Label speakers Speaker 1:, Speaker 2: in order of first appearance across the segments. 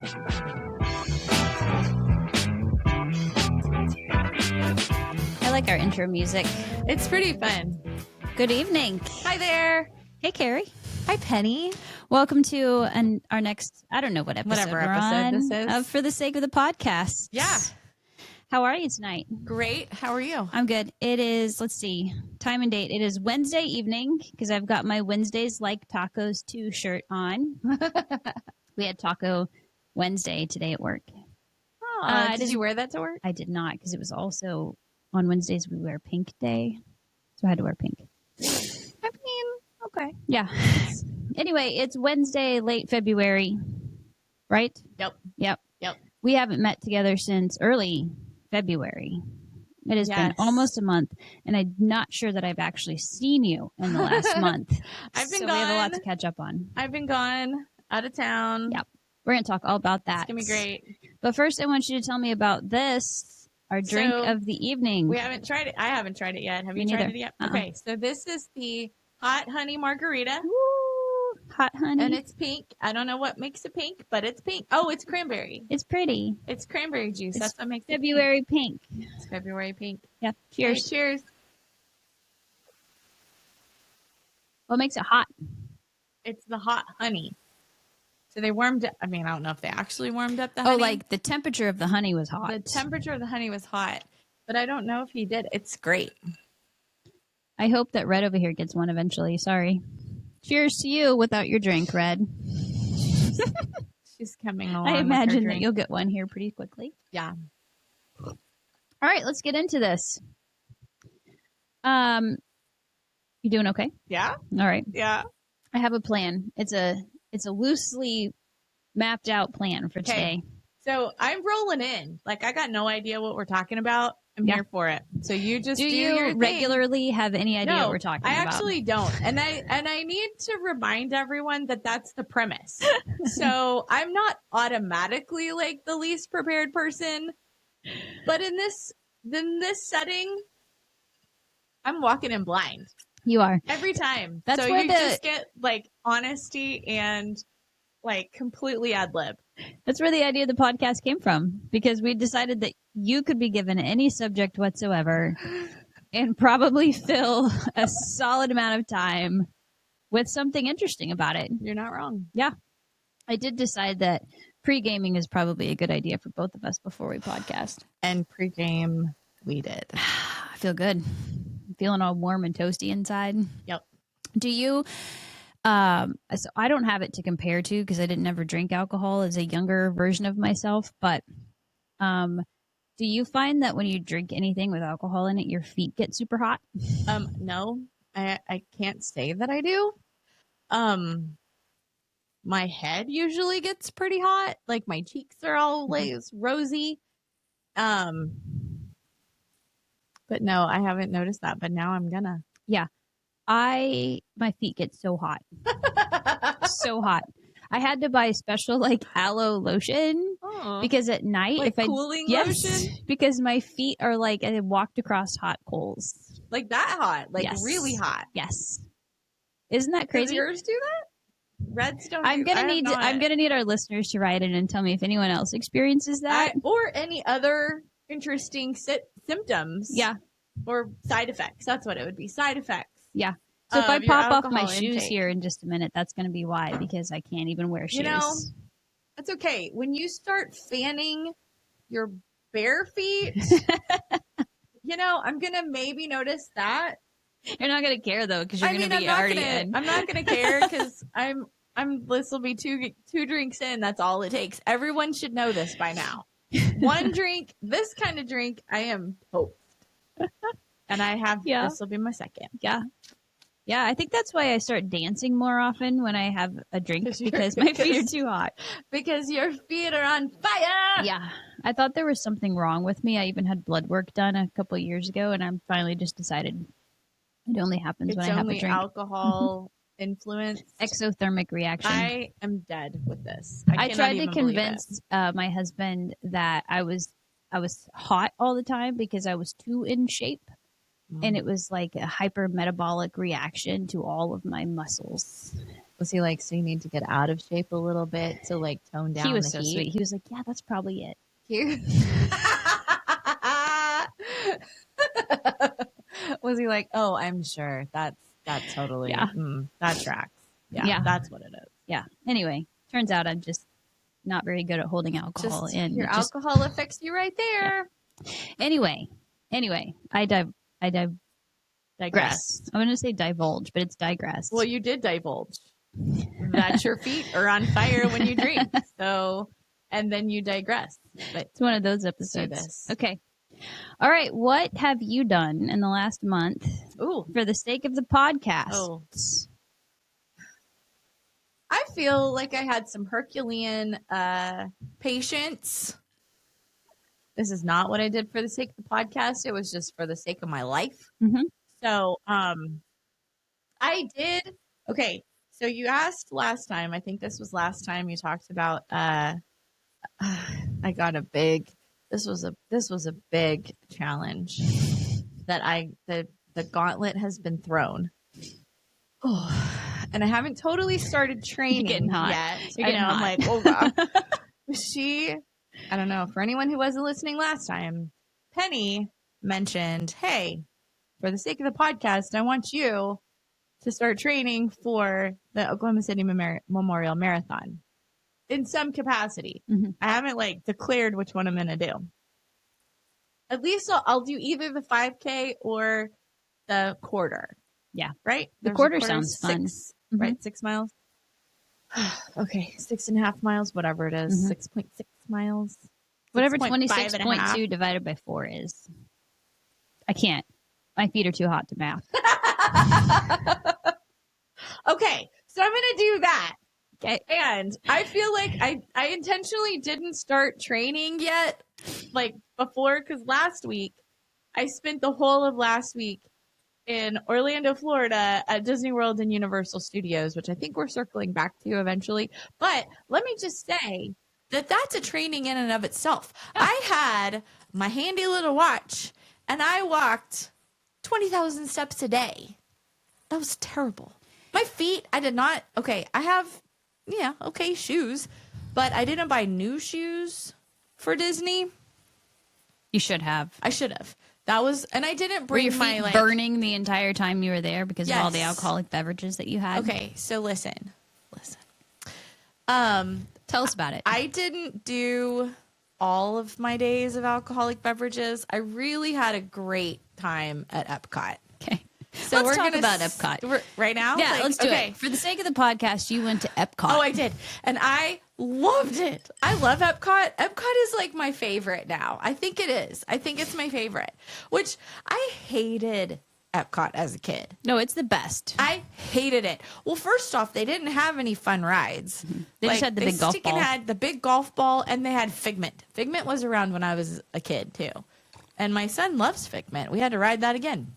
Speaker 1: I like our intro music.
Speaker 2: It's pretty fun.
Speaker 1: Good evening.
Speaker 2: Hi there.
Speaker 1: Hey, Carrie.
Speaker 2: Hi, Penny.
Speaker 1: Welcome to our next, I don't know what episode
Speaker 2: Whatever
Speaker 1: we're
Speaker 2: episode
Speaker 1: on,
Speaker 2: this is.
Speaker 1: For the sake of the podcast.
Speaker 2: Yeah.
Speaker 1: How are you tonight?
Speaker 2: Great. How are you?
Speaker 1: I'm good. It is, let's see, time and date. It is Wednesday evening because I've got my Wednesdays Like Tacos 2 shirt on. We had Taco Wednesday today at work.
Speaker 2: Oh, did you wear that to work?
Speaker 1: I did not because it was also on Wednesdays we wear pink day. So I had to wear pink.
Speaker 2: I mean, okay.
Speaker 1: Yeah. Anyway, it's Wednesday, late February, right?
Speaker 2: Yep.
Speaker 1: We haven't met together since early February. It has been almost a month, and I'm not sure that I've actually seen you in the last month.
Speaker 2: I've been
Speaker 1: so
Speaker 2: gone.
Speaker 1: we have a lot to catch up on.
Speaker 2: I've been gone, out of town.
Speaker 1: Yep. We're going to talk all about that.
Speaker 2: It's going to be great.
Speaker 1: But first, I want you to tell me about this, our drink of the evening.
Speaker 2: We haven't tried it. I haven't tried it yet. Have
Speaker 1: Me
Speaker 2: you tried
Speaker 1: neither.
Speaker 2: it yet? Okay, so this is the hot honey margarita.
Speaker 1: Woo, hot honey.
Speaker 2: And it's pink. I don't know what makes it pink, but it's pink. Oh, it's cranberry.
Speaker 1: It's pretty.
Speaker 2: It's cranberry juice.
Speaker 1: It's
Speaker 2: That's what makes
Speaker 1: February pink.
Speaker 2: it pink. It's February pink.
Speaker 1: Yeah. Cheers.
Speaker 2: Okay, cheers.
Speaker 1: What makes it hot?
Speaker 2: It's the hot honey. So they warmed up. I mean, I don't know if they actually warmed up the honey.
Speaker 1: Oh, like the temperature of the honey was hot.
Speaker 2: The temperature of the honey was hot, but I don't know if he did. It's great.
Speaker 1: I hope that Red over here gets one eventually. Sorry. Cheers to you without your drink, Red.
Speaker 2: She's coming along.
Speaker 1: I imagine
Speaker 2: with her
Speaker 1: that
Speaker 2: drink.
Speaker 1: you'll get one here pretty quickly.
Speaker 2: Yeah.
Speaker 1: All right, let's get into this. You doing okay?
Speaker 2: Yeah.
Speaker 1: All right.
Speaker 2: Yeah.
Speaker 1: I have a plan. It's a loosely mapped out plan for today.
Speaker 2: So I'm rolling in. Like, I got no idea what we're talking about. I'm here for it. So you just do
Speaker 1: you
Speaker 2: your thing.
Speaker 1: regularly have any idea what we're talking about?
Speaker 2: I actually don't. And I need to remind everyone that that's the premise. So I'm not automatically like the least prepared person, but in this setting, I'm walking in blind.
Speaker 1: You are.
Speaker 2: Every time.
Speaker 1: That's
Speaker 2: so
Speaker 1: where
Speaker 2: you
Speaker 1: the-
Speaker 2: just get like honesty and like completely ad lib.
Speaker 1: That's where the idea of the podcast came from, because we decided that you could be given any subject whatsoever and probably fill a solid amount of time with something interesting about it.
Speaker 2: You're not wrong.
Speaker 1: Yeah. I did decide that pre-gaming is probably a good idea for both of us before we podcast.
Speaker 2: And pregame, we did.
Speaker 1: I feel good. I'm feeling all warm and toasty inside.
Speaker 2: Yep.
Speaker 1: Do you so I don't have it to compare to because I didn't ever drink alcohol as a younger version of myself, but do you find that when you drink anything with alcohol in it, your feet get super hot?
Speaker 2: No, I can't say that I do. My head usually gets pretty hot. Like my cheeks are always rosy. But no, I haven't noticed that, but now I'm gonna.
Speaker 1: Yeah. My feet get so hot. So hot. I had to buy special like aloe lotion because at night,
Speaker 2: like
Speaker 1: if
Speaker 2: cooling
Speaker 1: lotion, because my feet are like I walked across hot coals.
Speaker 2: Like that hot, like
Speaker 1: Yes.
Speaker 2: really hot.
Speaker 1: Yes. Isn't that
Speaker 2: Does
Speaker 1: crazy?
Speaker 2: yours do that? Reds don't.
Speaker 1: I'm gonna need our listeners to write in and tell me if anyone else experiences that.
Speaker 2: Or any other interesting symptoms.
Speaker 1: Yeah.
Speaker 2: Or side effects. That's what it would be. Side effects.
Speaker 1: Yeah. So if I
Speaker 2: your
Speaker 1: pop off my
Speaker 2: alcohol
Speaker 1: shoes
Speaker 2: intake.
Speaker 1: here in just a minute, that's going to be why, because I can't even wear shoes.
Speaker 2: You know, that's okay. When you start fanning your bare feet, I'm going to maybe notice that.
Speaker 1: You're not going to care though, because you're going to be already in.
Speaker 2: I'm not going to care because this will be two drinks in. That's all it takes. Everyone should know this by now. One drink, this kind of drink, I am toast. And I have, this will be my second.
Speaker 1: Yeah. Yeah, I think that's why I start dancing more often when I have a drink because my feet are too hot.
Speaker 2: Because your feet are on fire.
Speaker 1: Yeah. I thought there was something wrong with me. I even had blood work done a couple of years ago, and I finally just decided it only happens when I have a drink.
Speaker 2: It's only alcohol influence.
Speaker 1: Exothermic reaction.
Speaker 2: I am dead with this.
Speaker 1: I tried to convince my husband that I was hot all the time because I was too in shape. And it was like a hyper metabolic reaction to all of my muscles.
Speaker 2: Was he like, so you need to get out of shape a little bit to like tone down
Speaker 1: He was
Speaker 2: the
Speaker 1: so
Speaker 2: heat?
Speaker 1: sweet. He was like, yeah, that's probably it.
Speaker 2: Cute. Was he like, oh, I'm sure that's totally,
Speaker 1: Yeah.
Speaker 2: that tracks. Yeah,
Speaker 1: Yeah.
Speaker 2: that's what it is.
Speaker 1: Yeah. Anyway, turns out I'm just not very good at holding alcohol
Speaker 2: Just
Speaker 1: in.
Speaker 2: your
Speaker 1: It just,
Speaker 2: alcohol affects you right there.
Speaker 1: anyway, I digress.
Speaker 2: Digress.
Speaker 1: I'm going to say divulge, but it's digress.
Speaker 2: Well, you did divulge that your feet are on fire when you drink. So, and then you digress. But
Speaker 1: It's one of those
Speaker 2: do
Speaker 1: episodes.
Speaker 2: this.
Speaker 1: Okay. All right. What have you done in the last month
Speaker 2: Ooh,
Speaker 1: for the sake of the podcast?
Speaker 2: Oh. I feel like I had some Herculean patience. This is not what I did for the sake of the podcast. It was just for the sake of my life.
Speaker 1: Mm-hmm.
Speaker 2: So, I did. Okay. So you asked last time, I think this was last time you talked about, I got a big, this was a big challenge that the gauntlet has been thrown. Oh, and I haven't totally started training
Speaker 1: getting hot.
Speaker 2: yet.
Speaker 1: You're
Speaker 2: I
Speaker 1: getting
Speaker 2: know. I'm
Speaker 1: hot.
Speaker 2: like, oh god. I don't know. For anyone who wasn't listening last time, Penny mentioned, hey, for the sake of the podcast, I want you to start training for the Oklahoma City Memorial Marathon in some capacity.
Speaker 1: Mm-hmm.
Speaker 2: I haven't like declared which one I'm going to do. At least I'll do either the 5K or the quarter.
Speaker 1: Yeah.
Speaker 2: Right?
Speaker 1: The
Speaker 2: There's a
Speaker 1: quarter sounds fun.
Speaker 2: Right? 6 miles. Okay. 6.5 miles, whatever it is. 6.6 miles.
Speaker 1: Whatever
Speaker 2: 6.5 and a half.
Speaker 1: 26.2 divided by 4 is. I can't. My feet are too hot to math.
Speaker 2: Okay. So I'm going to do that.
Speaker 1: Okay.
Speaker 2: And I feel like I intentionally didn't start training yet, like before, because last week I spent the whole of last week in Orlando, Florida at Disney World and Universal Studios, which I think we're circling back to eventually. But let me just say that that's a training in and of itself. I had my handy little watch and I walked 20,000 steps a day. That was terrible. My feet, I did not. Okay, I have, shoes, but I didn't buy new shoes for Disney.
Speaker 1: You should have.
Speaker 2: I should have. That was, and I didn't bring
Speaker 1: were your feet
Speaker 2: my
Speaker 1: burning the entire time you were there because of all the
Speaker 2: Yes.
Speaker 1: alcoholic beverages that you had?
Speaker 2: Okay, so listen.
Speaker 1: Tell us about it.
Speaker 2: I didn't do all of my days of alcoholic beverages. I really had a great time at Epcot.
Speaker 1: Okay.
Speaker 2: So
Speaker 1: Let's
Speaker 2: we're
Speaker 1: talk
Speaker 2: gonna
Speaker 1: about Epcot.
Speaker 2: right now.
Speaker 1: Yeah,
Speaker 2: Like,
Speaker 1: let's do
Speaker 2: okay.
Speaker 1: it. For the sake of the podcast, you went to Epcot.
Speaker 2: Oh, I did. And I loved it. I love Epcot. Epcot is like my favorite now. I think it is. I think it's my favorite, which I hated Epcot as a kid.
Speaker 1: No, it's the best.
Speaker 2: I hated it. Well, first off, they didn't have any fun rides.
Speaker 1: They just had the big golf ball.
Speaker 2: Had the big golf ball, and they had Figment. Figment was around when I was a kid too, and my son loves Figment. We had to ride that again.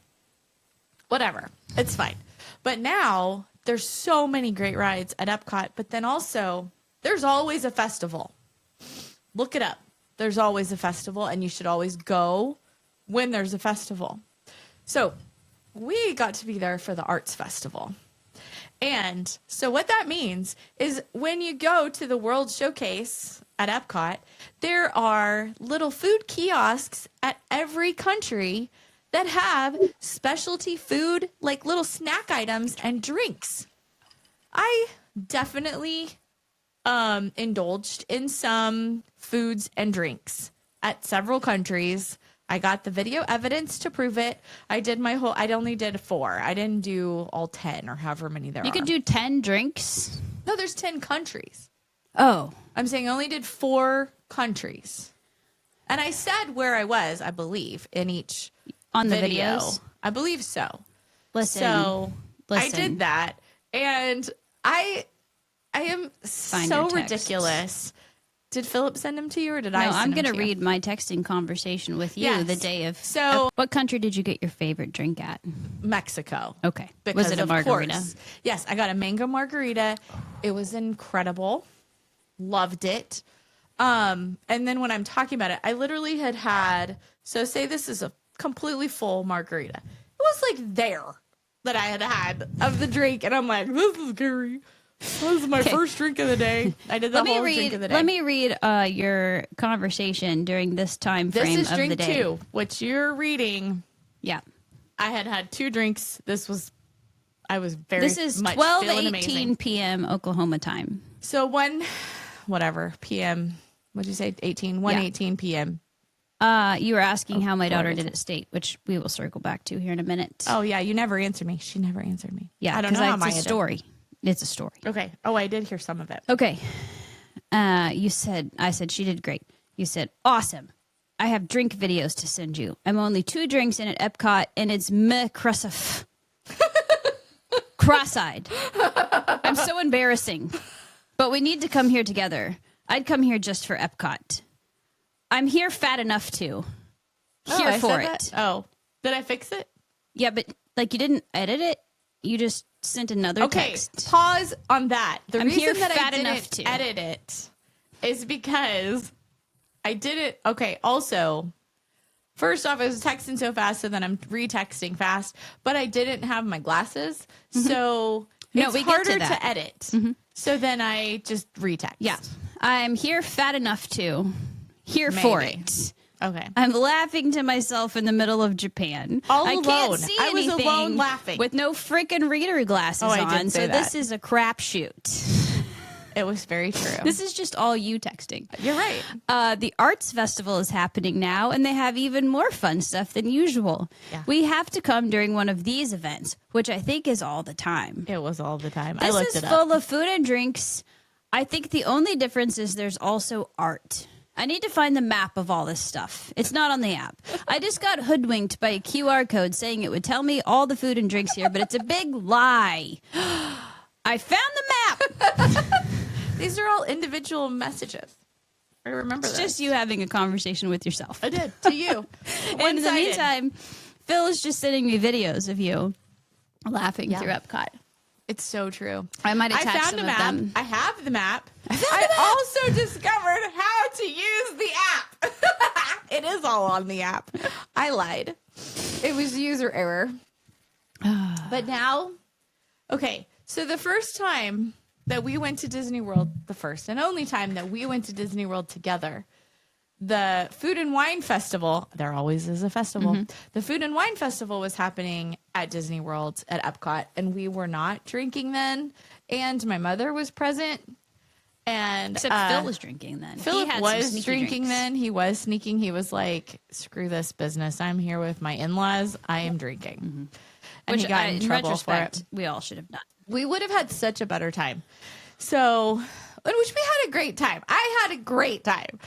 Speaker 2: Whatever, it's fine. But now there's so many great rides at Epcot. But then also there's always a festival. Look it up. There's always a festival, and you should always go when there's a festival. So we got to be there for the arts festival. And so what that means is when you go to the World Showcase at Epcot, there are little food kiosks at every country that have specialty food, like little snack items and drinks. I definitely indulged in some foods and drinks at several countries. I got the video evidence to prove it. I only did 4. I didn't do all 10 or however many there are.
Speaker 1: You could do 10 drinks?
Speaker 2: No, there's 10 countries.
Speaker 1: Oh.
Speaker 2: I'm saying I only did 4 countries. And I said where I was, I believe, in each
Speaker 1: On the
Speaker 2: video.
Speaker 1: videos?
Speaker 2: I believe so.
Speaker 1: Listen.
Speaker 2: I did that. And I am
Speaker 1: Find
Speaker 2: so
Speaker 1: your texts.
Speaker 2: ridiculous. Did Philip send them to you, or did
Speaker 1: No,
Speaker 2: I send
Speaker 1: I'm
Speaker 2: them
Speaker 1: going to
Speaker 2: to you?
Speaker 1: read my texting conversation with you
Speaker 2: Yes.
Speaker 1: the day of.
Speaker 2: So-
Speaker 1: What country did you get your favorite drink at?
Speaker 2: Mexico.
Speaker 1: Okay.
Speaker 2: Because
Speaker 1: Was it a
Speaker 2: of
Speaker 1: margarita?
Speaker 2: course. Yes, I got a mango margarita. It was incredible. Loved it. And then when I'm talking about it, I literally had, so say this is a completely full margarita. It was like there that I had of the drink. And I'm like, this is scary. That was my first drink of the day. I did the whole drink of the day.
Speaker 1: Let me read your conversation during this time frame
Speaker 2: This is
Speaker 1: of the
Speaker 2: drink
Speaker 1: day.
Speaker 2: 2, which you're reading.
Speaker 1: Yeah.
Speaker 2: I had 2 drinks. I was very
Speaker 1: This is
Speaker 2: much
Speaker 1: 12:18 p.m. Oklahoma time.
Speaker 2: So 1 p.m. What'd you say? 1:18 p.m.
Speaker 1: You were asking how my daughter did at state, which we will circle back to here in a minute.
Speaker 2: Oh yeah, you never answered me. She never answered me.
Speaker 1: Yeah,
Speaker 2: I don't know how
Speaker 1: it's a story. It's a story.
Speaker 2: Okay. Oh, I did hear some of it.
Speaker 1: Okay. I said she did great. You said, awesome. I have drink videos to send you. I'm only 2 drinks in at Epcot, and it's meh cross-eyed. I'm so embarrassing. But we need to come here together. I'd come here just for Epcot. I'm here fat enough to. Here for it.
Speaker 2: That? Oh, did I fix it?
Speaker 1: Yeah, but like you didn't edit it. You just sent another text.
Speaker 2: Pause on that. The
Speaker 1: I'm
Speaker 2: reason
Speaker 1: here
Speaker 2: that I
Speaker 1: fat
Speaker 2: didn't
Speaker 1: enough to.
Speaker 2: edit it is because I didn't. Okay. Also, first off, I was texting so fast, so then I'm retexting fast, but I didn't have my glasses, so it's harder to edit. So then I just retext.
Speaker 1: Yeah, I'm here fat enough to. Here for it.
Speaker 2: Okay.
Speaker 1: I'm laughing to myself in the middle of Japan.
Speaker 2: All
Speaker 1: I
Speaker 2: alone.
Speaker 1: can't see
Speaker 2: I was
Speaker 1: anything
Speaker 2: alone laughing.
Speaker 1: with no freaking reader glasses
Speaker 2: I
Speaker 1: on.
Speaker 2: did say
Speaker 1: So
Speaker 2: that.
Speaker 1: this is a crapshoot.
Speaker 2: It was very true.
Speaker 1: This is just all you texting.
Speaker 2: You're right.
Speaker 1: The arts festival is happening now, and they have even more fun stuff than usual.
Speaker 2: Yeah.
Speaker 1: We have to come during one of these events, which I think is all the time.
Speaker 2: It was all the time.
Speaker 1: This
Speaker 2: I looked
Speaker 1: is
Speaker 2: it up.
Speaker 1: full of food and drinks. I think the only difference is there's also art. I need to find the map of all this stuff. It's not on the app. I just got hoodwinked by a QR code saying it would tell me all the food and drinks here, but it's a big lie. I found the map.
Speaker 2: These are all individual messages. I remember
Speaker 1: It's
Speaker 2: this.
Speaker 1: just you having a conversation with yourself.
Speaker 2: I did. To you.
Speaker 1: And in the meantime, Phil is just sending me videos of you laughing through Epcot.
Speaker 2: It's so true.
Speaker 1: I might attach
Speaker 2: found
Speaker 1: some
Speaker 2: a
Speaker 1: of
Speaker 2: map.
Speaker 1: them.
Speaker 2: I have the map. I also discovered how to use the app. It is all on the app. I lied. It was user error. But now, okay. So the first time that we went to Disney World, the first and only time that we went to Disney World together, the Food and Wine Festival, there always is a festival. The Food and Wine Festival was happening at Disney World at Epcot, and we were not drinking then. And my mother was present. And
Speaker 1: Except Phil was drinking then.
Speaker 2: Philip
Speaker 1: He had some
Speaker 2: was
Speaker 1: sneaky
Speaker 2: drinking
Speaker 1: drinks.
Speaker 2: then. He was sneaking. He was like, screw this business. I'm here with my in-laws. I am drinking. And
Speaker 1: Which
Speaker 2: he got in trouble
Speaker 1: retrospect,
Speaker 2: for it.
Speaker 1: we all should have done.
Speaker 2: We would have had such a better time. So, in which we had a great time. I had a great time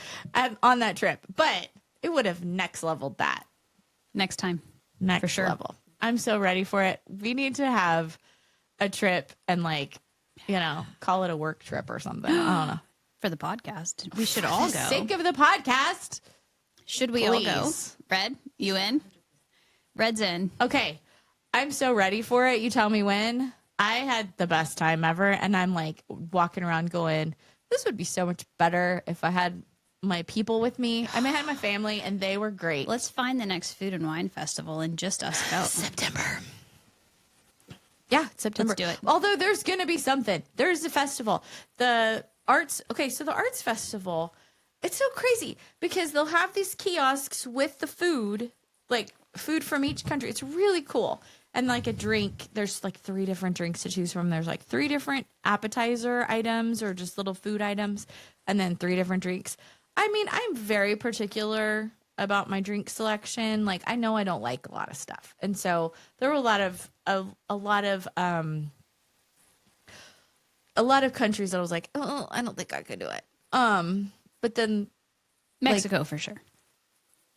Speaker 2: on that trip, but it would have next leveled that.
Speaker 1: Next time.
Speaker 2: Next
Speaker 1: For sure.
Speaker 2: level. I'm so ready for it. We need to have a trip and call it a work trip or something. I don't know.
Speaker 1: For the podcast. We should all
Speaker 2: For the
Speaker 1: go.
Speaker 2: sake of the podcast.
Speaker 1: Should we all go?
Speaker 2: Please.
Speaker 1: Red, you in? Red's in.
Speaker 2: Okay. I'm so ready for it. You tell me when. I had the best time ever. And I'm like walking around going, this would be so much better if I had my people with me. I had my family and they were great.
Speaker 1: Let's find the next Food and Wine Festival and just us go.
Speaker 2: September. Yeah, September.
Speaker 1: Let's do it.
Speaker 2: Although there's going to be something. There's a festival. The arts. Okay, so the arts festival, it's so crazy because they'll have these kiosks with the food, like food from each country. It's really cool. And like a drink, there's like 3 different drinks to choose from. There's like 3 different appetizer items or just little food items, and then 3 different drinks. I'm very particular about my drink selection. Like, I know I don't like a lot of stuff. And so there were a lot of countries that I was like, oh, I don't think I could do it. But then
Speaker 1: Mexico for sure.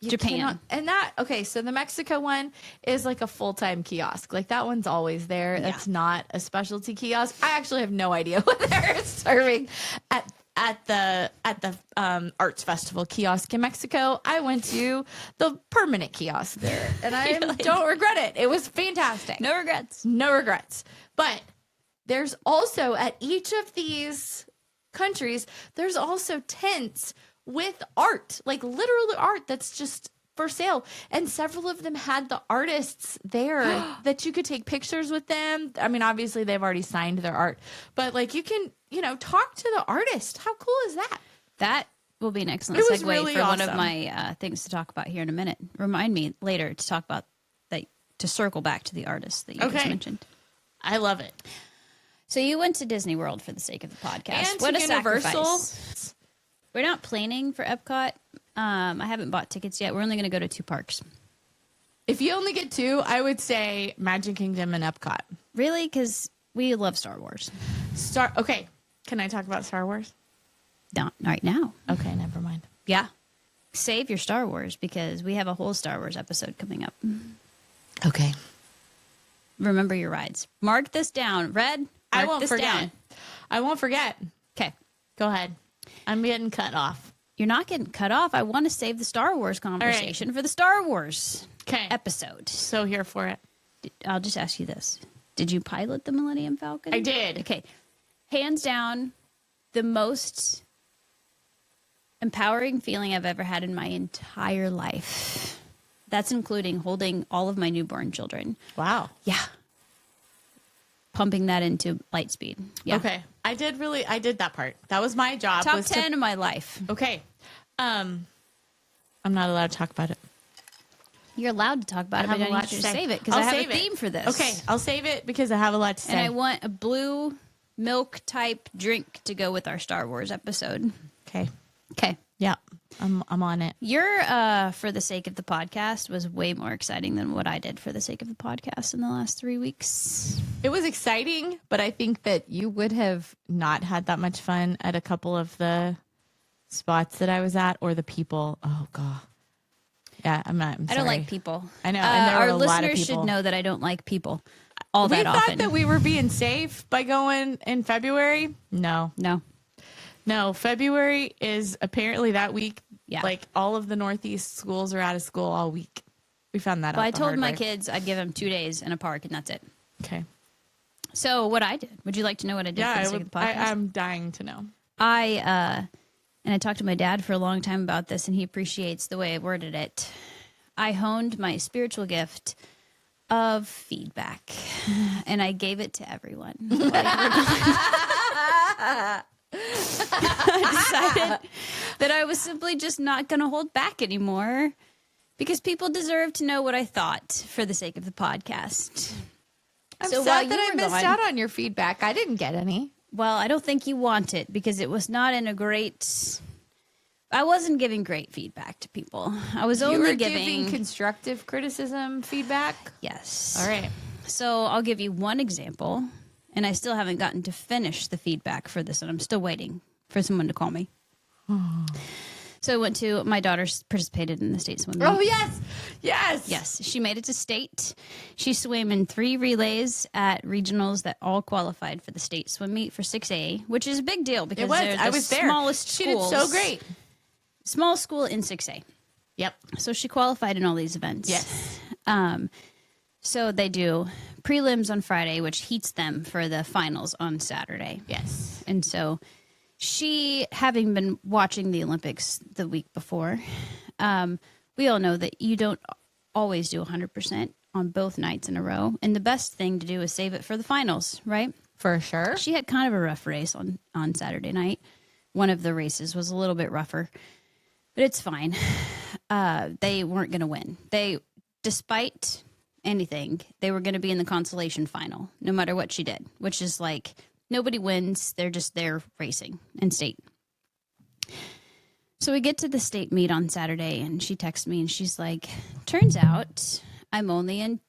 Speaker 1: Japan.
Speaker 2: So the Mexico one is like a full-time kiosk. Like that one's always there. That's not a specialty kiosk. I actually have no idea what they're serving at the arts festival kiosk in Mexico. I went to the permanent kiosk there, and I don't regret it. It was fantastic.
Speaker 1: No regrets.
Speaker 2: No regrets. But there's also at each of these countries, there's also tents with art, like literally art that's just for sale, and several of them had the artists there that you could take pictures with them. I mean, obviously they've already signed their art, but like you can, talk to the artist. How cool is that?
Speaker 1: That will be an excellent
Speaker 2: It was
Speaker 1: segue
Speaker 2: really
Speaker 1: for one of
Speaker 2: awesome.
Speaker 1: my things to talk about here in a minute. Remind me later to talk about that, to circle back to the artist that you just mentioned.
Speaker 2: I love it.
Speaker 1: So you went to Disney World for the sake of the podcast.
Speaker 2: And
Speaker 1: what
Speaker 2: to
Speaker 1: a
Speaker 2: Universal.
Speaker 1: sacrifice. We're not planning for Epcot. I haven't bought tickets yet. We're only going to go to 2 parks.
Speaker 2: If you only get 2, I would say Magic Kingdom and Epcot.
Speaker 1: Really? Because we love Star Wars.
Speaker 2: Okay. Can I talk about Star Wars?
Speaker 1: Not right now.
Speaker 2: Okay, never mind.
Speaker 1: Yeah. Save your Star Wars because we have a whole Star Wars episode coming up.
Speaker 2: Okay.
Speaker 1: Remember your rides. Mark this down. Red,
Speaker 2: I
Speaker 1: mark
Speaker 2: won't
Speaker 1: this
Speaker 2: forget.
Speaker 1: down.
Speaker 2: I won't forget.
Speaker 1: Okay.
Speaker 2: Go ahead. I'm getting cut off.
Speaker 1: You're not getting cut off. I want to save the Star Wars conversation for the Star Wars episode.
Speaker 2: So here for it.
Speaker 1: I'll just ask you this. Did you pilot the Millennium Falcon?
Speaker 2: I did.
Speaker 1: Okay. Hands down, the most empowering feeling I've ever had in my entire life. That's including holding all of my newborn children.
Speaker 2: Wow.
Speaker 1: Yeah. Pumping that into light speed. Yeah.
Speaker 2: Okay. I did that part. That was my job.
Speaker 1: Top 10 of my life.
Speaker 2: Okay. I'm not allowed to talk about it.
Speaker 1: You're allowed to talk about it, but I need you to save it because I have a theme for this.
Speaker 2: Okay. I'll save it because I have a lot to say.
Speaker 1: And I want a blue milk type drink to go with our Star Wars episode.
Speaker 2: Okay.
Speaker 1: Okay.
Speaker 2: Yeah. I'm on it.
Speaker 1: Your for the sake of the podcast was way more exciting than what I did for the sake of the podcast in the last 3 weeks.
Speaker 2: It was exciting, but I think that you would have not had that much fun at a couple of the spots that I was at, or the people. Oh God. Yeah, I'm sorry.
Speaker 1: I don't like people.
Speaker 2: I know. And there were
Speaker 1: our
Speaker 2: a lot of
Speaker 1: listeners
Speaker 2: people.
Speaker 1: should know that I don't like people all that
Speaker 2: we thought
Speaker 1: often.
Speaker 2: that we were being safe by going in February. No. February is apparently that week.
Speaker 1: Yeah.
Speaker 2: Like all of the Northeast schools are out of school all week. We found that out.
Speaker 1: Well, I
Speaker 2: the
Speaker 1: told
Speaker 2: hard
Speaker 1: my
Speaker 2: way.
Speaker 1: kids I'd give them 2 days in a park and that's it.
Speaker 2: Okay.
Speaker 1: So what I did, would you like to know what I did for the sake of the podcast?
Speaker 2: I'm dying to know.
Speaker 1: And I talked to my dad for a long time about this, and he appreciates the way I worded it. I honed my spiritual gift of feedback, and I gave it to everyone. I decided that I was simply just not going to hold back anymore because people deserve to know what I thought for the sake of the podcast.
Speaker 2: I'm
Speaker 1: So
Speaker 2: sad
Speaker 1: while
Speaker 2: that
Speaker 1: you
Speaker 2: I
Speaker 1: were
Speaker 2: missed
Speaker 1: gone-
Speaker 2: out on your feedback. I didn't get any.
Speaker 1: Well, I don't think you want it because it was not in a great... I wasn't giving great feedback to people. I was
Speaker 2: You
Speaker 1: only
Speaker 2: were
Speaker 1: giving...
Speaker 2: giving constructive criticism feedback?
Speaker 1: Yes.
Speaker 2: All right.
Speaker 1: So I'll give you one example, and I still haven't gotten to finish the feedback for this, and I'm still waiting for someone to call me. So I went to... My daughter participated in the state swim meet.
Speaker 2: Oh, yes. Yes.
Speaker 1: Yes, she made it to state. She swam in 3 relays at regionals that all qualified for the state swim meet for 6A, which is a big deal because
Speaker 2: It was.
Speaker 1: they're the
Speaker 2: I was there.
Speaker 1: smallest
Speaker 2: She
Speaker 1: schools.
Speaker 2: did so great.
Speaker 1: Small school in 6A.
Speaker 2: Yep.
Speaker 1: So she qualified in all these events.
Speaker 2: Yes.
Speaker 1: So they do prelims on Friday, which heats them for the finals on Saturday.
Speaker 2: Yes.
Speaker 1: And so she, having been watching the Olympics the week before, we all know that you don't always do 100% on both nights in a row. And the best thing to do is save it for the finals, right?
Speaker 2: For sure.
Speaker 1: She had kind of a rough race on Saturday night. One of the races was a little bit rougher, but it's fine. They weren't going to win. Despite anything, they were going to be in the consolation final, no matter what she did, which is like nobody wins. They're just there racing in state. So we get to the state meet on Saturday, and she texts me, and she's like, turns out I'm only in.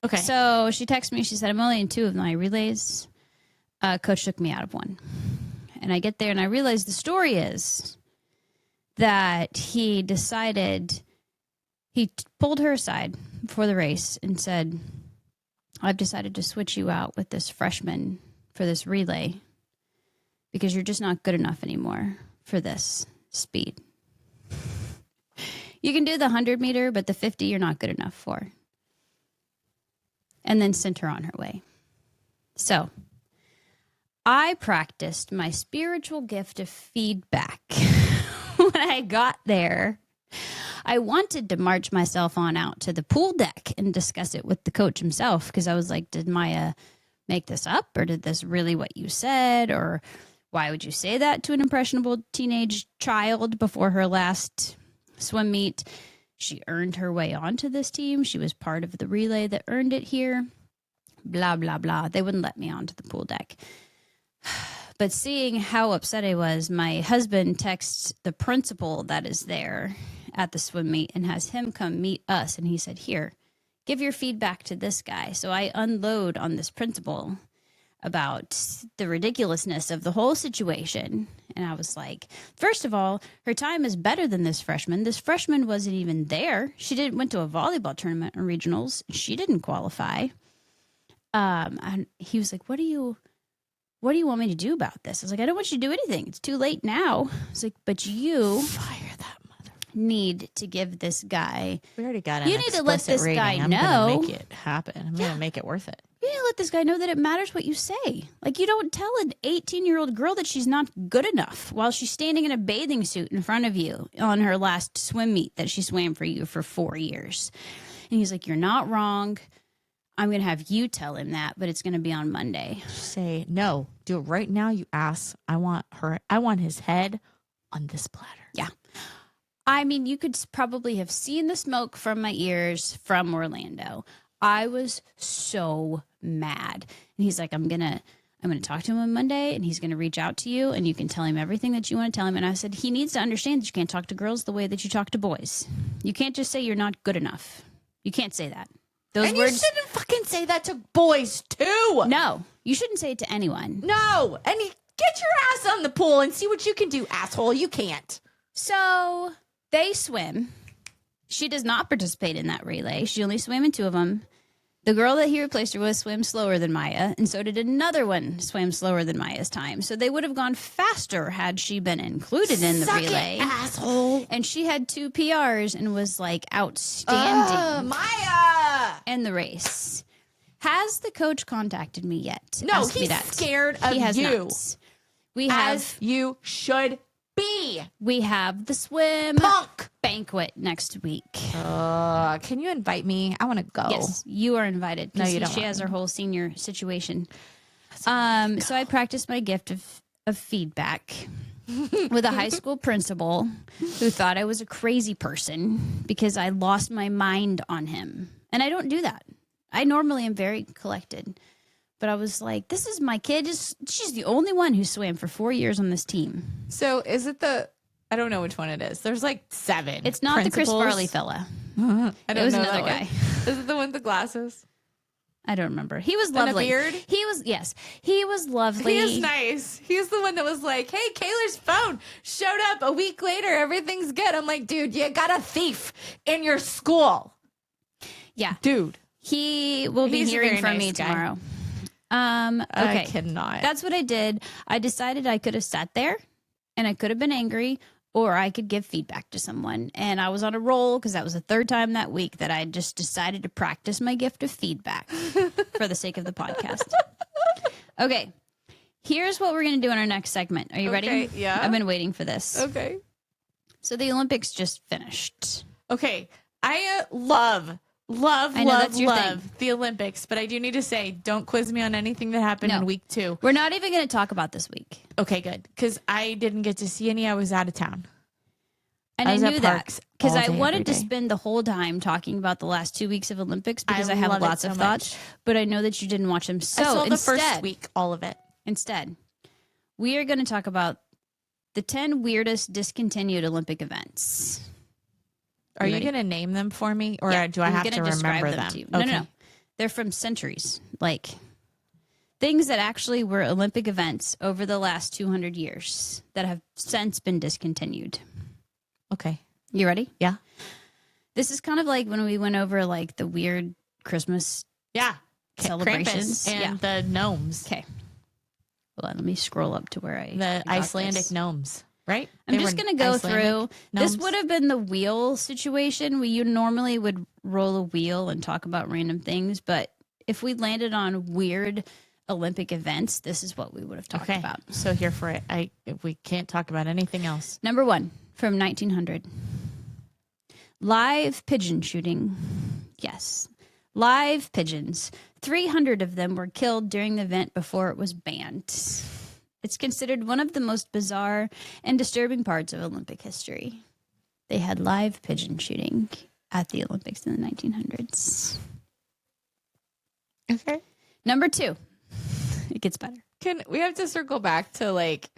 Speaker 2: Okay.
Speaker 1: So she texted me, she said, I'm only in 2 of my relays. Coach took me out of 1. And I get there, and I realize the story is that he decided, he pulled her aside before the race and said, I've decided to switch you out with this freshman for this relay because you're just not good enough anymore for this speed. You can do the 100 meter, but the 50 you're not good enough for. And then sent her on her way. So I practiced my spiritual gift of feedback when I got there, I wanted to march myself on out to the pool deck and discuss it with the coach himself, because I was like, did Maya make this up, or did this really what you said, or why would you say that to an impressionable teenage child before her last swim meet? She earned her way onto this team. She was part of the relay that earned it here. Blah, blah, blah. They wouldn't let me onto the pool deck. But seeing how upset I was, my husband texts the principal that is there at the swim meet and has him come meet us. And he said, here, give your feedback to this guy. So I unload on this principal about the ridiculousness of the whole situation. And I was like, first of all, her time is better than this freshman. This freshman wasn't even there. She went to a volleyball tournament or regionals. She didn't qualify. And he was like, what do you want me to do about this? I was like, I don't want you to do anything. It's too late now. I was like, but you
Speaker 2: Fire that mother.
Speaker 1: need to give this guy.
Speaker 2: We already got an
Speaker 1: You need to let
Speaker 2: explicit
Speaker 1: this
Speaker 2: rating.
Speaker 1: guy
Speaker 2: I'm
Speaker 1: know.
Speaker 2: gonna make it happen. I'm gonna make it worth it.
Speaker 1: You need to let this guy know that it matters what you say. Like, you don't tell an 18-year-old girl that she's not good enough while she's standing in a bathing suit in front of you on her last swim meet that she swam for you for 4 years. And he's like, you're not wrong. I'm going to have you tell him that, but it's going to be on Monday.
Speaker 2: Say no. Do it right now, you ass. I want his head on this platter.
Speaker 1: Yeah. I mean, you could probably have seen the smoke from my ears from Orlando. I was so mad. And he's like, I'm going to talk to him on Monday, and he's going to reach out to you, and you can tell him everything that you want to tell him. And I said, he needs to understand that you can't talk to girls the way that you talk to boys. You can't just say you're not good enough. You can't say that. Those
Speaker 2: And
Speaker 1: words.
Speaker 2: you shouldn't fucking say that to boys too.
Speaker 1: No, you shouldn't say it to anyone.
Speaker 2: No. And get your ass on the pool and see what you can do, asshole. You can't.
Speaker 1: So they swim. She does not participate in that relay. She only swam in 2 of them. The girl that he replaced her with swam slower than Maya, and so did another one swam slower than Maya's time. So they would have gone faster had she been included in the relay.
Speaker 2: Asshole.
Speaker 1: And she had 2 PRs and was like outstanding
Speaker 2: Maya.
Speaker 1: in the race. Has the coach contacted me yet?
Speaker 2: No,
Speaker 1: Ask me
Speaker 2: he's
Speaker 1: that.
Speaker 2: scared of
Speaker 1: He has
Speaker 2: you.
Speaker 1: not. We have
Speaker 2: As you should be.
Speaker 1: we have the swim
Speaker 2: Punk.
Speaker 1: banquet next week.
Speaker 2: Can you invite me? I want to go.
Speaker 1: Yes, you are invited.
Speaker 2: No, you don't
Speaker 1: She
Speaker 2: want
Speaker 1: has
Speaker 2: me.
Speaker 1: her whole senior situation. So I practiced my gift of feedback with a high school principal who thought I was a crazy person because I lost my mind on him. And I don't do that. I normally am very collected. But I was like, this is my kid. She's the only one who swam for 4 years on this team.
Speaker 2: So is it I don't know which one it is. There's like 7.
Speaker 1: It's not the Chris
Speaker 2: principals.
Speaker 1: Farley fella.
Speaker 2: I don't
Speaker 1: It was
Speaker 2: know
Speaker 1: another
Speaker 2: that
Speaker 1: guy.
Speaker 2: one. Is it the one with the glasses?
Speaker 1: I don't remember. He was
Speaker 2: And a
Speaker 1: lovely.
Speaker 2: beard?
Speaker 1: He was lovely.
Speaker 2: He is nice. He's the one that was like, hey, Kayla's phone showed up a week later. Everything's good. I'm like, dude, you got a thief in your school.
Speaker 1: Yeah.
Speaker 2: Dude.
Speaker 1: He will be
Speaker 2: He's a
Speaker 1: hearing
Speaker 2: very
Speaker 1: from
Speaker 2: nice
Speaker 1: me
Speaker 2: guy.
Speaker 1: tomorrow.
Speaker 2: I
Speaker 1: Okay.
Speaker 2: cannot.
Speaker 1: That's what I did. I decided I could have sat there and I could have been angry, or I could give feedback to someone. And I was on a roll because that was the 3rd time that week that I just decided to practice my gift of feedback for the sake of the podcast. Okay. Here's what we're going to do in our next segment. Are you ready?
Speaker 2: Yeah.
Speaker 1: I've been waiting for this.
Speaker 2: Okay.
Speaker 1: So the Olympics just finished.
Speaker 2: Okay. I love
Speaker 1: I know, that's your thing.
Speaker 2: the Olympics, but I do need to say, don't quiz me on anything that happened
Speaker 1: No.
Speaker 2: in week 2.
Speaker 1: We're not even going to talk about this week.
Speaker 2: Okay, good. Because I didn't get to see any. I was out of town.
Speaker 1: And
Speaker 2: I
Speaker 1: I
Speaker 2: was at
Speaker 1: knew that
Speaker 2: parks
Speaker 1: because
Speaker 2: all
Speaker 1: I
Speaker 2: day, every
Speaker 1: wanted to
Speaker 2: day.
Speaker 1: spend the whole time talking about the last 2 weeks of Olympics because I have
Speaker 2: love it
Speaker 1: lots
Speaker 2: so
Speaker 1: of
Speaker 2: much.
Speaker 1: thoughts, but I know that you didn't watch them. So
Speaker 2: I saw the
Speaker 1: instead,
Speaker 2: first week, all of it.
Speaker 1: instead, we are going to talk about the 10 weirdest discontinued Olympic events.
Speaker 2: Are you
Speaker 1: ready?
Speaker 2: going to name them for me, or
Speaker 1: Yeah,
Speaker 2: do I
Speaker 1: I'm
Speaker 2: have
Speaker 1: gonna
Speaker 2: to
Speaker 1: describe
Speaker 2: remember them?
Speaker 1: to you. No, no. They're from centuries, like things that actually were Olympic events over the last 200 years that have since been discontinued.
Speaker 2: Okay.
Speaker 1: You ready?
Speaker 2: Yeah.
Speaker 1: This is kind of like when we went over like the weird Christmas
Speaker 2: Yeah.
Speaker 1: celebrations.
Speaker 2: Krampus and the gnomes.
Speaker 1: Okay. Hold on, let me scroll up to where I
Speaker 2: The
Speaker 1: got
Speaker 2: Icelandic
Speaker 1: this.
Speaker 2: gnomes, right?
Speaker 1: I'm
Speaker 2: They
Speaker 1: just
Speaker 2: were
Speaker 1: going to go
Speaker 2: Icelandic
Speaker 1: through. This
Speaker 2: gnomes?
Speaker 1: would have been the wheel situation where you normally would roll a wheel and talk about random things. But if we landed on weird Olympic events, this is what we would have talked
Speaker 2: Okay.
Speaker 1: about.
Speaker 2: So here for it. We can't talk about anything else.
Speaker 1: Number 1, from 1900. Live pigeon shooting. Yes. Live pigeons. 300 of them were killed during the event before it was banned. It's considered one of the most bizarre and disturbing parts of Olympic history. They had live pigeon shooting at the Olympics in the 1900s.
Speaker 2: Okay.
Speaker 1: Number 2. It gets better.
Speaker 2: We have to circle back to like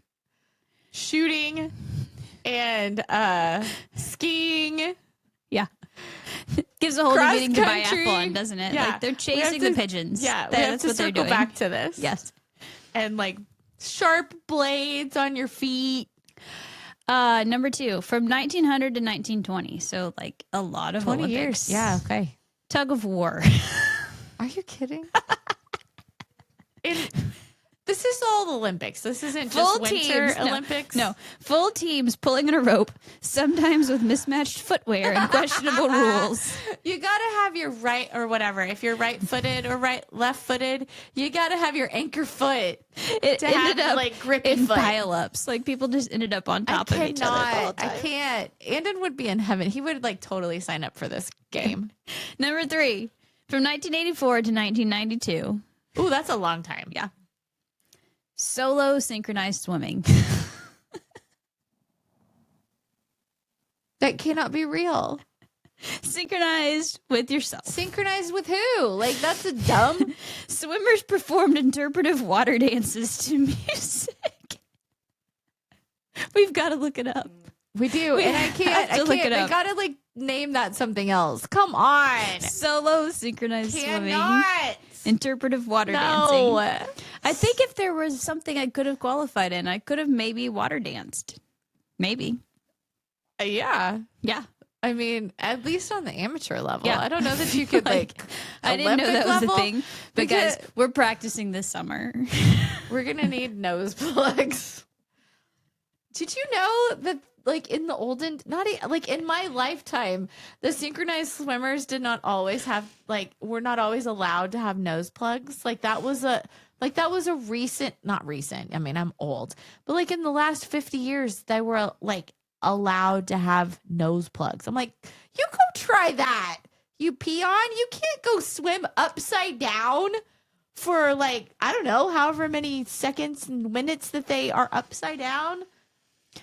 Speaker 2: shooting and skiing.
Speaker 1: Yeah. Gives a whole new meaning to
Speaker 2: Cross-country.
Speaker 1: biathlon, doesn't it?
Speaker 2: Yeah.
Speaker 1: Like they're chasing the pigeons.
Speaker 2: Yeah, we have
Speaker 1: That's
Speaker 2: to
Speaker 1: what they're
Speaker 2: circle
Speaker 1: doing.
Speaker 2: back to this.
Speaker 1: Yes.
Speaker 2: And like sharp blades on your feet.
Speaker 1: Number 2, from 1900 to 1920. So like a lot of
Speaker 2: 20
Speaker 1: Olympics.
Speaker 2: years. Yeah, okay.
Speaker 1: Tug of war.
Speaker 2: Are you kidding? This is all Olympics. This isn't just Winter Olympics.
Speaker 1: No, full teams pulling on a rope, sometimes with mismatched footwear and questionable rules.
Speaker 2: You got to have your right or whatever. If you're right-footed or left-footed, you got to have your anchor foot.
Speaker 1: It
Speaker 2: to
Speaker 1: ended
Speaker 2: have,
Speaker 1: up
Speaker 2: like grippy
Speaker 1: in
Speaker 2: foot.
Speaker 1: pile-ups. Like people just ended up on top of each other the whole time.
Speaker 2: I can't. Andon would be in heaven. He would like totally sign up for this game.
Speaker 1: Number 3, from 1984 to 1992.
Speaker 2: Ooh, that's a long time.
Speaker 1: Yeah. Solo synchronized swimming.
Speaker 2: That cannot be real.
Speaker 1: Synchronized with yourself.
Speaker 2: Synchronized with who? Like, that's a dumb.
Speaker 1: Swimmers performed interpretive water dances to music. We've got to look it up.
Speaker 2: We do. And I can't.
Speaker 1: look it up.
Speaker 2: I got to like name that something else. Come on.
Speaker 1: Solo synchronized swimming.
Speaker 2: Cannot.
Speaker 1: Interpretive water
Speaker 2: No.
Speaker 1: dancing. I think if there was something I could have qualified in, I could have maybe water danced. Maybe.
Speaker 2: Yeah.
Speaker 1: Yeah.
Speaker 2: I mean, at least on the amateur level.
Speaker 1: Yeah.
Speaker 2: I don't know that you could like.
Speaker 1: I didn't know
Speaker 2: Olympic
Speaker 1: that was
Speaker 2: level,
Speaker 1: a thing. But guys, we're practicing this summer.
Speaker 2: We're gonna need nose plugs. Did you know that, like in the olden, like in my lifetime, the synchronized swimmers did not always have were not always allowed to have nose plugs. Like that was a not recent. I mean, I'm old, but like in the last 50 years, they were like allowed to have nose plugs. I'm like, you go try that, you peon. You can't go swim upside down for like, I don't know, however many seconds and minutes that they are upside down.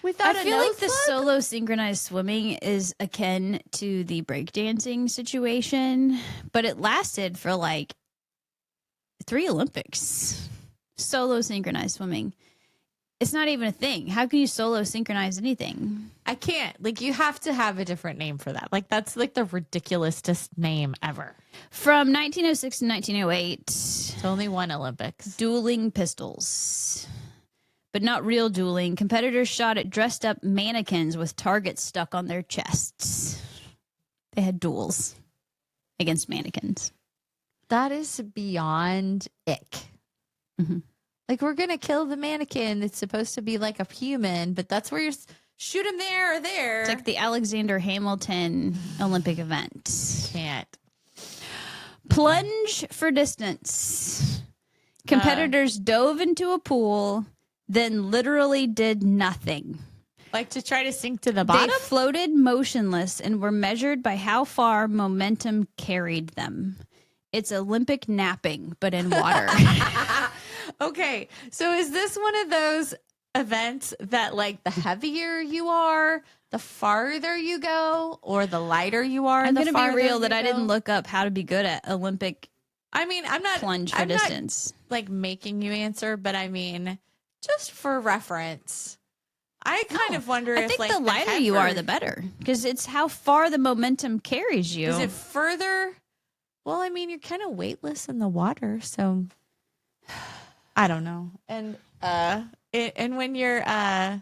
Speaker 2: Without
Speaker 1: I feel like the solo synchronized swimming is akin to the breakdancing situation, but it lasted for like 3 Olympics. Solo synchronized swimming. It's not even a thing. How can you solo synchronize anything?
Speaker 2: I can't. Like, you have to have a different name for that. Like, that's like the ridiculousest name ever.
Speaker 1: From 1906 to 1908.
Speaker 2: It's only one Olympics.
Speaker 1: Dueling pistols. But not real dueling. Competitors shot at dressed up mannequins with targets stuck on their chests. They had duels against mannequins.
Speaker 2: That is beyond ick.
Speaker 1: Mm-hmm.
Speaker 2: Like, we're going to kill the mannequin. It's supposed to be like a human, but that's where you're shoot him there or there.
Speaker 1: It's like the Alexander Hamilton Olympic event.
Speaker 2: Can't.
Speaker 1: Plunge for distance. Competitors dove into a pool, then literally did nothing.
Speaker 2: Like to try to sink to the bottom?
Speaker 1: They floated motionless and were measured by how far momentum carried them. It's Olympic napping, but in water.
Speaker 2: Okay, so is this one of those events that like the heavier you are, the farther you go, or the lighter you are?
Speaker 1: I'm going to be real that I didn't look up how to be good at Olympic.
Speaker 2: I mean, I'm not
Speaker 1: plunge for distance.
Speaker 2: Not, like making you answer, but I mean, just for reference, I kind of wonder if
Speaker 1: think
Speaker 2: like
Speaker 1: the lighter you are, the better, because it's how far the momentum carries you.
Speaker 2: Is it further? Well, I mean, you're kind of weightless in the water, so I don't know. And when you're the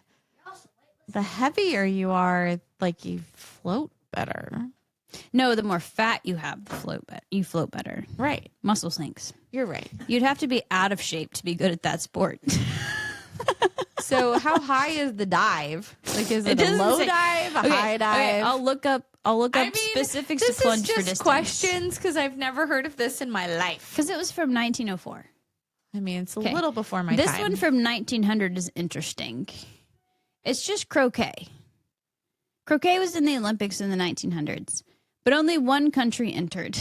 Speaker 2: heavier you are, like you float better.
Speaker 1: No, the more fat you have, you float better.
Speaker 2: Right.
Speaker 1: Muscle sinks.
Speaker 2: You're right.
Speaker 1: You'd have to be out of shape to be good at that sport.
Speaker 2: So how high is the dive? Like, is it a low dive, a high dive?
Speaker 1: Okay, I'll look up specifics to plunge for distance.
Speaker 2: This is just questions because I've never heard of this in my life.
Speaker 1: Because it was from 1904.
Speaker 2: I mean, it's a little before my time.
Speaker 1: This one from 1900 is interesting. It's just croquet. Croquet was in the Olympics in the 1900s, but only one country entered,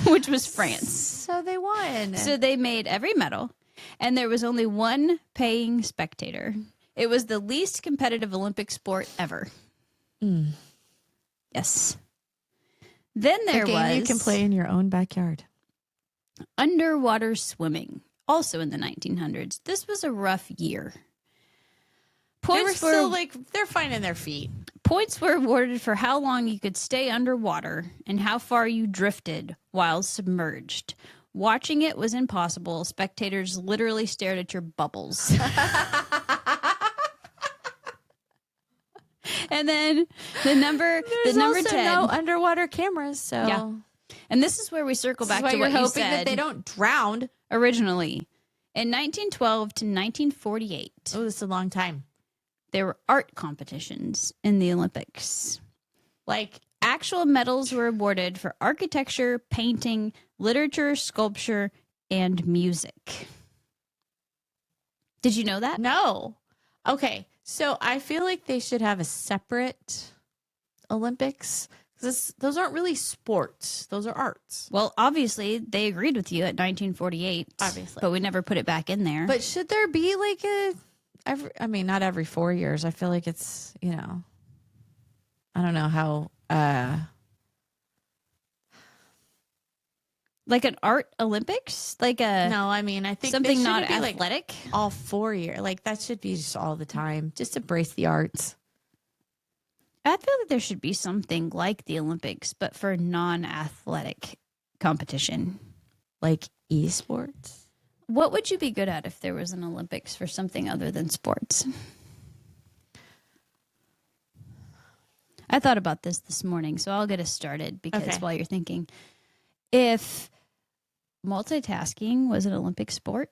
Speaker 1: which was France.
Speaker 2: So they won.
Speaker 1: So they made every medal, and there was only one paying spectator. It was the least competitive Olympic sport ever. Yes. Then there was
Speaker 2: you can play in your own backyard.
Speaker 1: Underwater swimming, also in the 1900s. This was a rough year.
Speaker 2: They were still they're finding their feet.
Speaker 1: Points were awarded for how long you could stay underwater and how far you drifted while submerged. Watching it was impossible. Spectators literally stared at your bubbles. And then the number
Speaker 2: also
Speaker 1: 10.
Speaker 2: No underwater cameras, so
Speaker 1: Yeah. And this is where we circle back to
Speaker 2: you're
Speaker 1: what you
Speaker 2: hoping
Speaker 1: said
Speaker 2: that they don't drown.
Speaker 1: originally. In 1912 to 1948,
Speaker 2: Oh, this is a long time.
Speaker 1: there were art competitions in the Olympics.
Speaker 2: Like,
Speaker 1: Actual medals were awarded for architecture, painting, literature, sculpture, and music. Did you know that?
Speaker 2: no. Okay, so I feel like they should have a separate Olympics. Those aren't really sports. Those are arts.
Speaker 1: Well, obviously, they agreed with you at 1948.
Speaker 2: Obviously.
Speaker 1: But we never put it back in there.
Speaker 2: But should there be like not every 4 years. I feel like it's, I don't know how,
Speaker 1: like an art Olympics? Like a
Speaker 2: no, I mean, I think
Speaker 1: something not
Speaker 2: be
Speaker 1: athletic?
Speaker 2: like all 4 year. Like that should be just all the time. Just embrace the arts.
Speaker 1: I feel like there should be something like the Olympics, but for non-athletic competition.
Speaker 2: Like esports.
Speaker 1: What would you be good at if there was an Olympics for something other than sports? I thought about this morning, so I'll get us started because while you're thinking, if multitasking was an Olympic sport,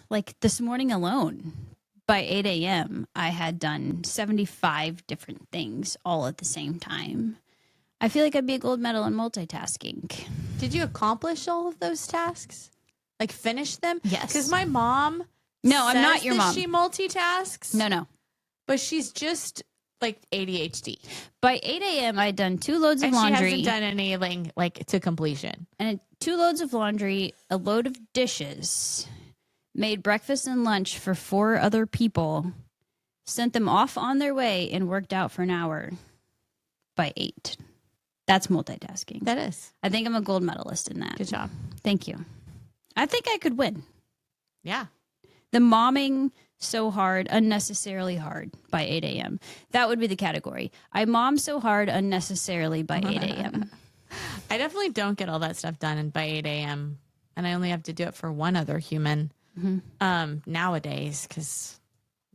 Speaker 1: like this morning alone, by 8 a.m., I had done 75 different things all at the same time. I feel like I'd be a gold medal in multitasking.
Speaker 2: Did you accomplish all of those tasks? Like finish them?
Speaker 1: Yes.
Speaker 2: Because my mom
Speaker 1: No, I'm not your mom.
Speaker 2: She multitasks.
Speaker 1: No.
Speaker 2: But she's just like ADHD.
Speaker 1: By 8 a.m., I'd done 2 loads of
Speaker 2: And
Speaker 1: laundry.
Speaker 2: she hasn't done anything like to completion.
Speaker 1: And 2 loads of laundry, a load of dishes, made breakfast and lunch for 4 other people, sent them off on their way, and worked out for an hour by 8. That's multitasking.
Speaker 2: That is.
Speaker 1: I think I'm a gold medalist in that.
Speaker 2: Good job.
Speaker 1: Thank you. I think I could win.
Speaker 2: Yeah.
Speaker 1: The momming so hard, unnecessarily hard by 8 a.m. That would be the category. I mom so hard unnecessarily by 8 a.m.
Speaker 2: I definitely don't get all that stuff done by 8 a.m. And I only have to do it for one other human nowadays because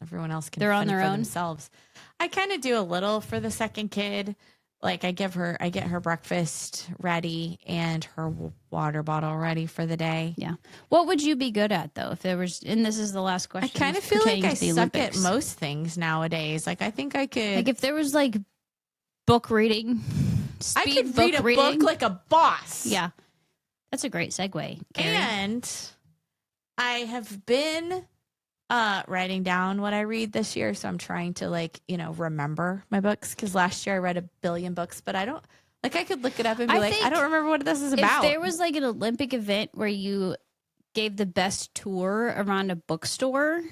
Speaker 2: everyone else can
Speaker 1: They're on
Speaker 2: fend
Speaker 1: their
Speaker 2: for
Speaker 1: own
Speaker 2: themselves. I kind of do a little for the second kid. Like I get her breakfast ready and her water bottle ready for the day.
Speaker 1: Yeah. What would you be good at though? If there was, and this is the last question.
Speaker 2: I kind of feel like I suck
Speaker 1: Olympics.
Speaker 2: at most things nowadays. Like I think I could.
Speaker 1: Like if there was like book reading,
Speaker 2: I could read a book like a boss.
Speaker 1: Yeah. That's a great segue, Carrie.
Speaker 2: And I have been writing down what I read this year. So I'm trying to remember my books. Cause last year I read 1 billion books, but I don't I could look it up and be I don't remember what this is about.
Speaker 1: If there was like an Olympic event where you gave the best tour around a bookstore,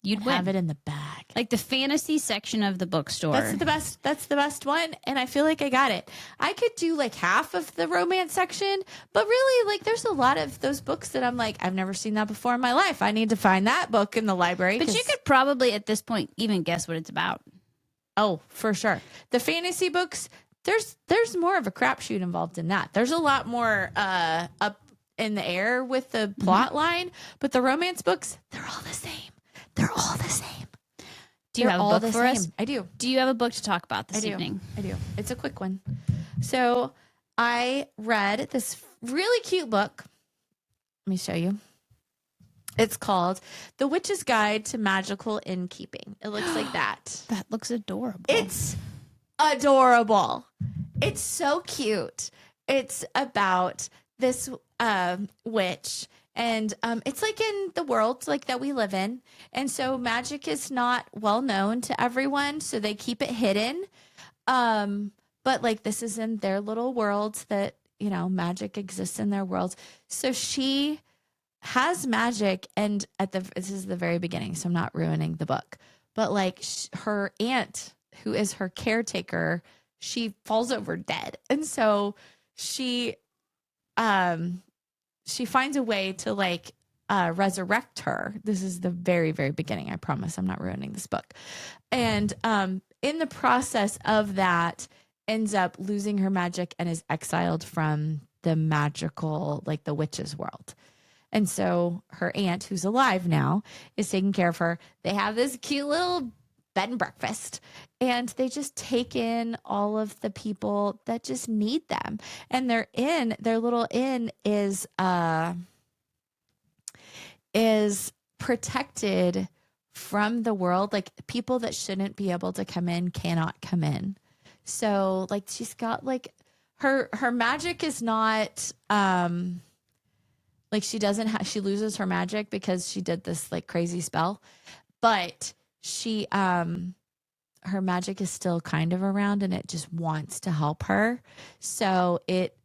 Speaker 1: you'd
Speaker 2: have
Speaker 1: win.
Speaker 2: it in the bag.
Speaker 1: Like the fantasy section of the bookstore.
Speaker 2: That's the best one. And I feel like I got it. I could do like half of the romance section, but really like there's a lot of those books that I'm like, I've never seen that before in my life. I need to find that book in the library.
Speaker 1: But you could probably at this point even guess what it's about.
Speaker 2: Oh, for sure. The fantasy books, there's more of a crapshoot involved in that. There's a lot more up in the air with the plot line, but the romance books, they're all the same. They're all the same.
Speaker 1: Do you have a book for us?
Speaker 2: I do.
Speaker 1: Do you have a book to talk about this evening?
Speaker 2: I do. It's a quick one. So I read this really cute book. Let me show you. It's called The Witch's Guide to Magical Innkeeping. It looks like that.
Speaker 1: That looks adorable.
Speaker 2: It's adorable. It's so cute. It's about this witch,
Speaker 3: And it's like in the world like that we live in. And so magic is not well known to everyone, so they keep it hidden. But like this is in their little worlds that, you know, magic exists in their worlds. So she has magic, and this is the very beginning, so I'm not ruining the book. But like her aunt, who is her caretaker, she falls over dead. And so she finds a way to like resurrect her. This is the very, very beginning. I promise I'm not ruining this book. And in the process of that, ends up losing her magic and is exiled from the magical, like the witch's world. And so her aunt, who's alive now, is taking care of her. They have this cute little bed and breakfast, and they just take in all of the people that just need them. And their little inn is protected from the world. Like people that shouldn't be able to come in cannot come in. So like she's got like her magic is not like she loses her magic because she did this like crazy spell, but she her magic is still kind of around, and it just wants to help her. So it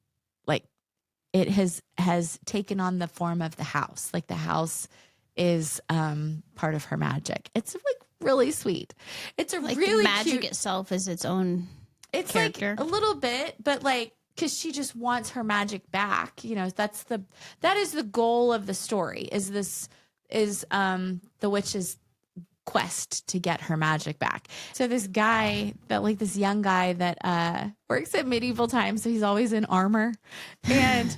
Speaker 3: has taken on the form of the house. Like the house is part of her magic. It's like really sweet. It's a
Speaker 1: Like
Speaker 3: really
Speaker 1: the magic
Speaker 3: cute,
Speaker 1: itself is its own
Speaker 3: it's
Speaker 1: character.
Speaker 3: like a little bit, but like because she just wants her magic back. You know, that is the goal of the story. Is the witch's quest to get her magic back. So this guy this young guy that works at medieval times, so he's always in armor, and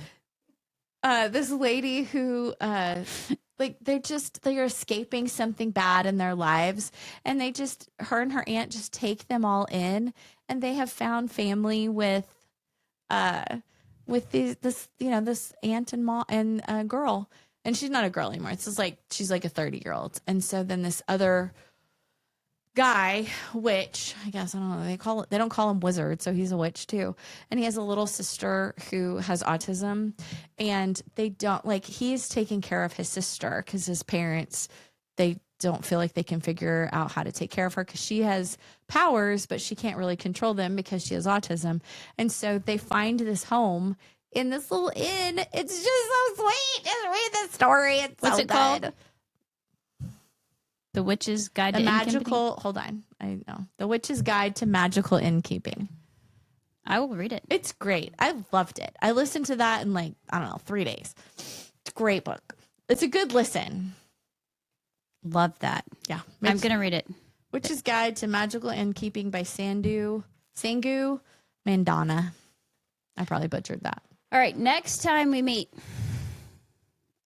Speaker 3: this lady who like they're escaping something bad in their lives, and her and her aunt just take them all in, and they have found family with this aunt and mom and girl. And she's not a girl anymore. It's just like she's like a 30-year-old. And so then this other guy, witch, I guess, I don't know, they don't call him wizard, so he's a witch too. And he has a little sister who has autism, and they don't like he's taking care of his sister because his parents, they don't feel like they can figure out how to take care of her because she has powers, but she can't really control them because she has autism. And so they find this home in this little inn. It's just so sweet. Just read the story. It's
Speaker 1: What's
Speaker 3: so
Speaker 1: it
Speaker 3: good.
Speaker 1: called? The Witch's Guide
Speaker 3: The
Speaker 1: to
Speaker 3: magical.
Speaker 1: Innkeeping?
Speaker 3: Hold on, I know. The Witch's Guide to Magical Innkeeping.
Speaker 1: I will read it.
Speaker 3: It's great. I loved it. I listened to that in like, I don't know, 3 days. It's a great book. It's a good listen.
Speaker 1: Love that.
Speaker 3: Yeah,
Speaker 1: I'm going to read it.
Speaker 3: Witch's Guide to Magical Innkeeping by Sangu Mandana. I probably butchered that.
Speaker 1: All right, next time we meet,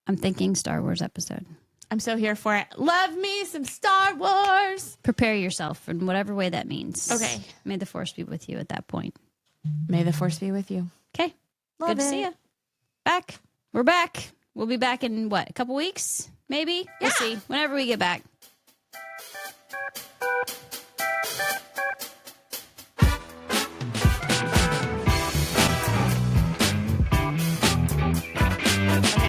Speaker 1: I'm thinking Star Wars episode.
Speaker 3: I'm so here for it. Love me some Star Wars.
Speaker 1: Prepare yourself in whatever way that means.
Speaker 3: Okay.
Speaker 1: May the Force be with you at that point.
Speaker 3: May the Force be with you.
Speaker 1: Okay.
Speaker 3: Love
Speaker 1: Good to see you. Back. We're back. We'll be back in what, a couple weeks? Maybe? We'll see. Whenever we get back.